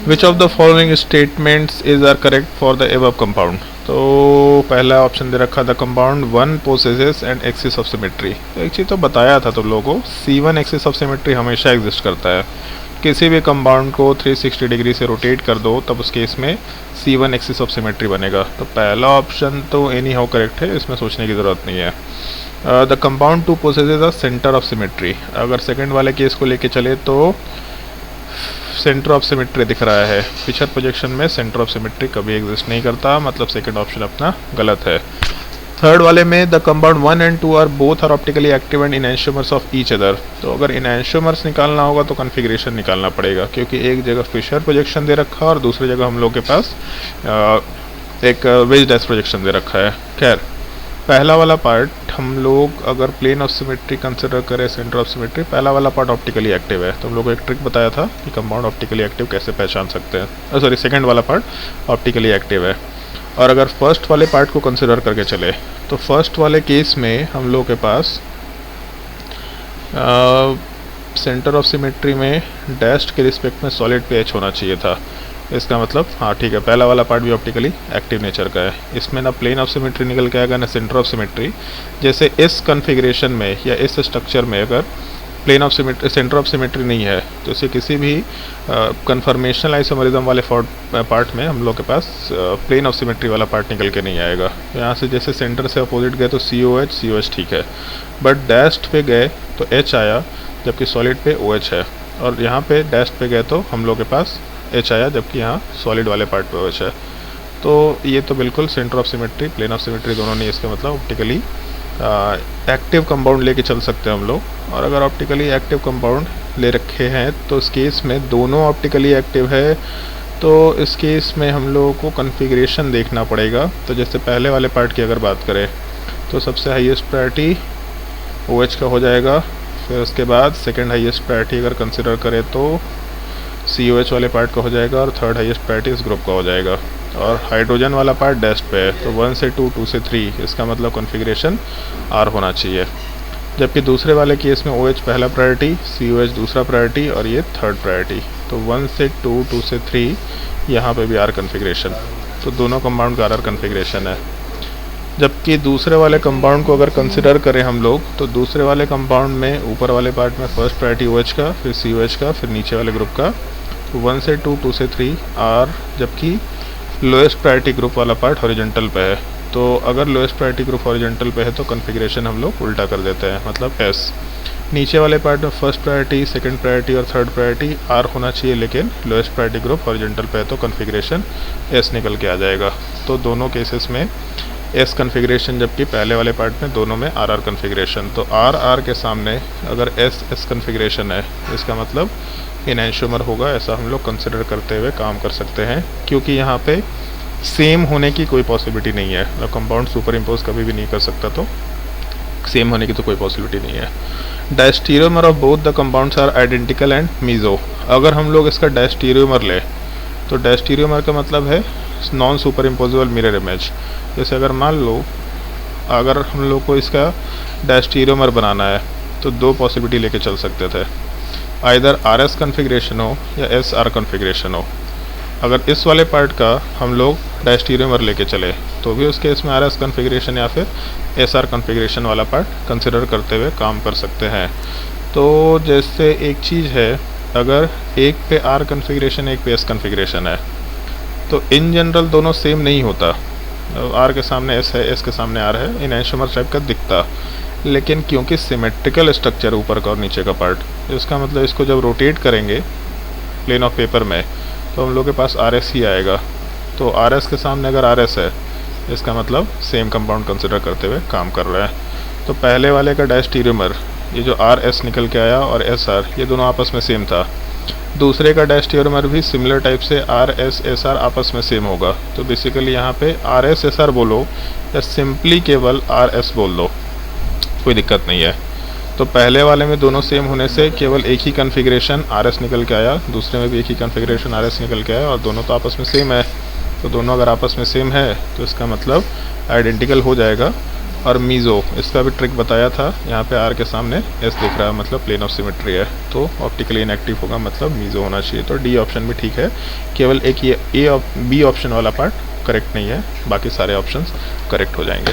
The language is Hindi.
Which of the following statements is are correct for the above compound. तो पहला ऑप्शन दे रखा था compound one possesses and axis of symmetry. तो एक चीज़ तो बताया था तुम लोगों को, C1 एक्सिस ऑफ सिमेट्री हमेशा एग्जिस्ट करता है। किसी भी कंपाउंड को 360 डिग्री से रोटेट कर दो तब उस केस में C1 एक्सिस ऑफ सिमेट्री बनेगा। तो पहला ऑप्शन तो एनी हाउ करेक्ट है, इसमें सोचने की ज़रूरत नहीं है। The compound two possesses a centre of symmetry. अगर सेकंड वाले केस को लेके चले तो सेंटर ऑफ सिमेट्री दिख रहा है, पिक्चर प्रोजेक्शन में सेंटर ऑफ सिमेट्री कभी एग्जिस्ट नहीं करता, मतलब सेकंड ऑप्शन अपना गलत है। थर्ड वाले में the compound 1 and 2 are both are optically active and enantiomers of each other. तो अगर इनैंशियोमर्स निकालना होगा तो कन्फिग्रेशन निकालना पड़ेगा, क्योंकि एक जगह फिशर प्रोजेक्शन दे रखा है और दूसरी जगह हम लोग के पास एक वेज डैश प्रोजेक्शन दे रखा है। खैर, पहला वाला पार्ट हम लोग अगर प्लेन ऑफ सिमेट्री कंसिडर करें, सेंटर ऑफ सिमेट्री, पहला वाला पार्ट ऑप्टिकली एक्टिव है। तो हम लोग को एक ट्रिक बताया था कि कंपाउंड ऑप्टिकली एक्टिव कैसे पहचान सकते हैं। सॉरी, सेकंड वाला पार्ट ऑप्टिकली एक्टिव है। और अगर फर्स्ट वाले पार्ट को कंसिडर करके चले तो फर्स्ट वाले केस में हम लोग के पास सेंटर ऑफ सिमेट्री में डैश्ड के रिस्पेक्ट में सॉलिड पे एच होना चाहिए था। इसका मतलब हाँ ठीक है, पहला वाला पार्ट भी ऑप्टिकली एक्टिव नेचर का है। इसमें ना प्लेन ऑफ सिमेट्री निकल के आएगा ना सेंटर ऑफ सिमेट्री। जैसे इस कन्फिग्रेशन में या इस स्ट्रक्चर में अगर plane of symmetry centre of symmetry नहीं है तो इसे किसी भी कन्फर्मेशनल आइसोमरिज्म वाले पार्ट में हम लोग के पास प्लेन ऑफ सिमेट्री वाला पार्ट निकल के नहीं आएगा। यहाँ से जैसे सेंटर से अपोजिट गए तो COH ठीक है, बट डैश्ड पे गए तो H आया जबकि सॉलिड पे OH है, और यहाँ पे डैश्ड पे गए तो हम लोग के पास H आया जबकि यहाँ सॉलिड वाले पार्ट पे OH है। तो ये तो बिल्कुल centre of symmetry plane of symmetry दोनों नहीं, इसका मतलब ऑप्टिकली एक्टिव कंपाउंड लेके चल सकते हैं हम लोग। और अगर ऑप्टिकली एक्टिव कंपाउंड ले रखे हैं तो इस केस में दोनों ऑप्टिकली एक्टिव है, तो इस केस में हम लोगों को कन्फिग्रेशन देखना पड़ेगा। तो जैसे पहले वाले पार्ट की अगर बात करें तो सबसे हाईएस्ट प्रायोरिटी OH का हो जाएगा, फिर उसके बाद सेकेंड हाईएस्ट प्रायोरिटी अगर कंसिडर करें तो COH वाले पार्ट का हो जाएगा, और थर्ड हाईएस्ट प्रायोरिटी इस ग्रुप का हो जाएगा। और हाइड्रोजन वाला पार्ट डैश्ड पे है, तो 1 से 2, 2 से 3, इसका मतलब कॉन्फ़िगरेशन R होना चाहिए। जबकि दूसरे वाले केस में OH पहला प्रायोरिटी, COH दूसरा प्रायोरिटी और ये थर्ड प्रायोरिटी। तो 1 से 2, 2 से 3 यहाँ पे भी R कॉन्फ़िगरेशन, तो दोनों कंपाउंड का R कॉन्फ़िगरेशन है। जबकि दूसरे वाले कंपाउंड को अगर कंसिडर करें हम लोग तो दूसरे वाले कंपाउंड में ऊपर वाले पार्ट में फर्स्ट प्रायोरिटी OH का, फिर COH का, फिर नीचे वाले ग्रुप का। 1 से 2, 2 से 3 R, जबकि लोएस्ट प्रायोरिटी ग्रुप वाला पार्ट हॉरिजॉन्टल पे है। तो अगर लोएस्ट प्रायोरिटी ग्रुप हॉरिजॉन्टल पे है तो कॉन्फ़िगरेशन हम लोग उल्टा कर देते हैं, मतलब S। नीचे वाले पार्ट में फर्स्ट प्रायोरिटी, सेकंड प्रायोरिटी और थर्ड प्रायोरिटी R होना चाहिए, लेकिन लोएस्ट प्रायोरिटी ग्रुप हॉरिजॉन्टल पे है तो कॉन्फ़िगरेशन S निकल के आ जाएगा। तो दोनों केसेस में S कॉन्फ़िगरेशन, जबकि पहले वाले पार्ट में दोनों में RR कॉन्फ़िगरेशन। तो R के सामने अगर S कॉन्फ़िगरेशन है, इसका मतलब इनैंशियोमर होगा, ऐसा हम लोग कंसिडर करते हुए काम कर सकते हैं, क्योंकि यहाँ पे सेम होने की कोई पॉसिबिलिटी नहीं है। मतलब कंपाउंड सुपर इम्पोज कभी भी नहीं कर सकता, तो सेम होने की तो कोई पॉसिबिलिटी नहीं है। Diastereomer of both the compounds are identical and meso. अगर हम लोग इसका डायस्टीरियोमर ले तो डायस्टीरियोमर का मतलब है non super imposable mirror image. जैसे अगर मान लो अगर हम लोग को इसका डायस्टीरियोमर बनाना है तो दो पॉसिबिलिटी लेके चल सकते थे, आइदर RS कॉन्फ़िगरेशन हो या SR कॉन्फ़िगरेशन हो। अगर इस वाले पार्ट का हम लोग डायस्टीरियोमर लेके चले तो भी उस केस में RS कॉन्फ़िगरेशन या फिर SR कॉन्फ़िगरेशन वाला पार्ट कंसिडर करते हुए काम कर सकते हैं। तो जैसे एक चीज़ है, अगर एक पे R कॉन्फ़िगरेशन एक पे S कॉन्फ़िगरेशन है तो इन जनरल दोनों सेम नहीं होता। R के सामने S है, S के सामने R है, इनैंशियोमर टाइप का दिखता, लेकिन क्योंकि सिमेट्रिकल स्ट्रक्चर ऊपर का और नीचे का पार्ट, इसका मतलब इसको जब रोटेट करेंगे प्लेन ऑफ पेपर में तो हम लोग के पास RS ही आएगा। तो RS के सामने अगर RS है, इसका मतलब सेम कंपाउंड कंसिडर करते हुए काम कर रहा है। तो पहले वाले का डायस्टीरियोमर, ये जो RS निकल के आया और SR, ये दोनों आपस में सेम था। दूसरे का डायस्टीरियोमर भी सिमिलर टाइप से RS SR आपस में सेम होगा। तो बेसिकली यहाँ पे RS SR बोलो या सिंपली केवल RS बोल दो, कोई दिक्कत नहीं है। तो पहले वाले में दोनों सेम होने से केवल एक ही कॉन्फ़िगरेशन RS निकल के आया, दूसरे में भी एक ही कॉन्फ़िगरेशन RS निकल के आया, और दोनों तो आपस में सेम है। तो दोनों अगर आपस में सेम है तो इसका मतलब आइडेंटिकल हो जाएगा। और मीज़ो, इसका भी ट्रिक बताया था। यहाँ पे आर के सामने एस दिख रहा है, मतलब प्लेन ऑफ सिमेट्री है, तो ऑप्टिकली इनएक्टिव होगा, मतलब मीज़ो होना चाहिए। तो डी ऑप्शन भी ठीक है, केवल एक ये बी ऑप्शन वाला पार्ट करेक्ट नहीं है, बाकी सारे ऑप्शंस करेक्ट हो जाएंगे।